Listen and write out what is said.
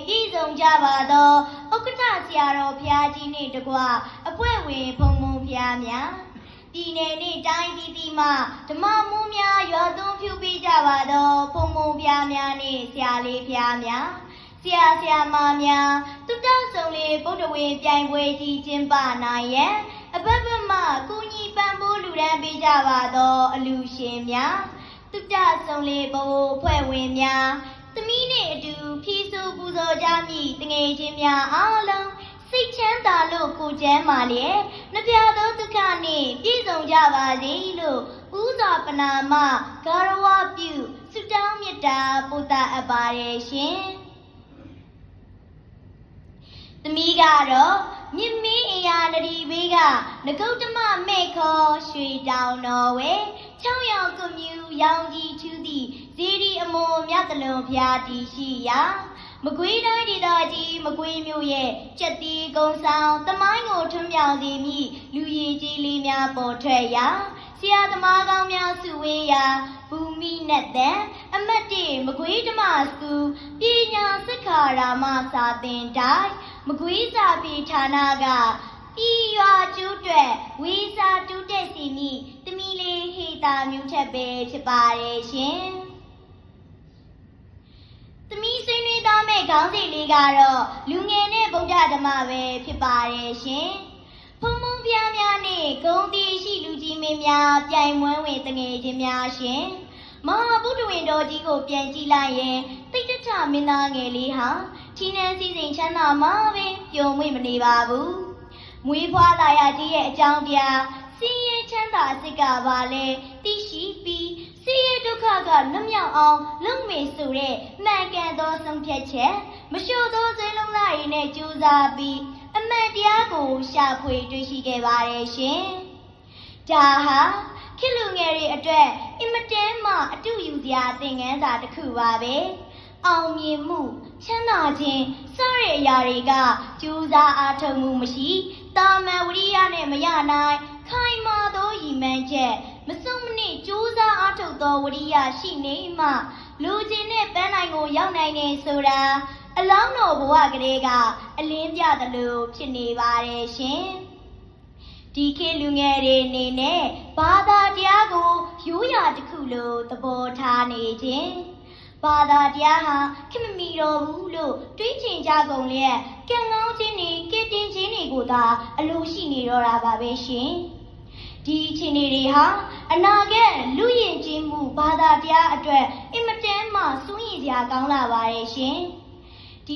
ပြည်စုံကြပါသောဥက္ကဋ္ဌဆရာတော်ဘုရားကြီးနှင့်တကွအဖွဲ့ဝင်ဘုံဘုံဘုရားများပြည်နယ်နှင့်တိုင်းပြည်တီမှဓမ္မမှုများရွာသွန်းပြုပေးကြပါသောဘုံဘုံဘုရားများနှင့်ဆရာလေးဘုရားများဆရာမများတုတ္တဆုံလေးဗုဒ္ဓဝေပြိုင်ပွဲကြီးကျင်းပနိုင်ရန်အဘဘမကူညီပံ့ပိုးလူဒန်းပေးကြပါသောအလူရှင်များတုတ္တဆုံလေးဘိုးဖွဲ့ဝင်များသမီးနှင့်အတူဖြီးဆိုပူဇော်ကြမည့်တငယ်ချင်းများအားလုံးစိတ်ချမ်းသာလို့ကိုကျမ်းမာလျက်နှပြသောဒုက္ခနှင့်ပြည့်စုံကြပါစေလို့ဥစွာပနာမဂါရဝပြုဆုတောင်းမေတ္တာပို့သအပ်ပါတယ်ရှင်သမီးကတော့မြင့်မင်းအရာနဒီဘေးကငကုတ်တမမဲ့ခေါ်ရွှေတောင်တော်ဝဲ6ရောင်ကွန်မြူရောင်ကြီးထူးသည့်ဇီဒီအမွန်မြတ်တလွန်ဖျားတီရှိရာမကွေးတိုင်းဒေသကြီးမကွေးမြို့ရဲ့ကျက်တီကုန်းဆောင်တမိုင်းကိုထွန်းမြောင်စေမည့်လူရည်ကြီးလေးများပေါ်ထွက်ရာဆရာသမားကောင်းများစုဝေးရာဘူမိနဲ့တဲ့အမတ်တေမကွေးဓမ္မစကူပညာစက္ခာရာမစာသင်တိုင်းမကွေးစာပေဌာနကပြည်ရွာကျူးတွက်ဝီစာတူးတက်စီမိတမီလေးဟေတာမျိုးချက်ပဲဖြစ်ပါတယ်ရှင်သမီးဆွေးနွေးသားမဲ့ခေါင်းစဉ်လေးကတော့လူငယ်နဲ့ဗုဒ္ဓဓမ္မပဲဖြစ်ပါတယ်ရှင်ဖုံဖုံဖျားများနဲ့ဂုံတီရှိလူကြီးမင်းများပြိုင်မွဲဝင်တငယ်ချင်းများရှင်မဟာဗုဒ္ဓဝင်တော်ကြီးကိုပြန်ကြည့်လိုက်ရင်တိတ်တထမင်းသားငယ်လေးဟာချီးနှံစည်းစိမ်ချမ်းသာမှာပဲပျော်မွေ့မနေပါဘူးမွေးဖွားလာရကြီးရဲ့အကြောင်းတရားစည်ရဲချမ်းသာအစစ်ကပါလဲသိရှိပြီးစည်ရဲဒုက္ခကလွတ်မြောက်အောင်လုပ်မေဆိုတဲ့မှန်ကန်သောဆုံးဖြတ်ချက်မလျှော့သောစိတ်လုံးသားရည်နဲ့ကြိုးစားပြီးအမှန်တရားကိုရှာဖွေတွေ့ရှိခဲ့ပါတယ်ရှင်ဒါဟာခေတ်လူငယ်တွေအတွက်အင်မတန်မှအတူယူစရာသင်ခန်းစာတစ်ခုပါပဲအောင်မြင်မှုချမ်းသာခြင်းစတဲ့အရာတွေကကြိုးစားအားထုတ်မှုမရှိတာမန်ဝိရိယနဲ့မရနိုင်ခိုင်မာသောရည်မှန်းချက်မစုံမနစ်ကြိုးစားအားထုတ်သောဝိရိယရှိနေမှလူချင်းနဲ့ပန်းနိုင်ကိုရောက်နိုင်နေဆိုတာအလောင်းတော်ဘဝကလေးကအလင်းပြသလိုဖြစ်နေပါတယ်ရှင်ဒီခေတ်လူငယ်တွေအနေနဲ့ဘာသာတရားကိုရိုးရာတစ်ခုလိုသဘောထားနေခြင်းဘာသာတရားဟာခင်မမီတော်ဘူးလို့တွေးချင်ကြကုန်လျက်ကံကောင်းခြင်းတွေကဲတင်ခြင်းတွေကိုသာအလိုရှိနေတော့တာပါပဲရှင်ဒီအချိန်တွေဟာအနာဂတ်လူယဉ်ကျေးမှုဘာသာတရားအတွက်အင်မတန်မှစိုးရိမ်စရာကောင်းလာပါတယ်ရှင်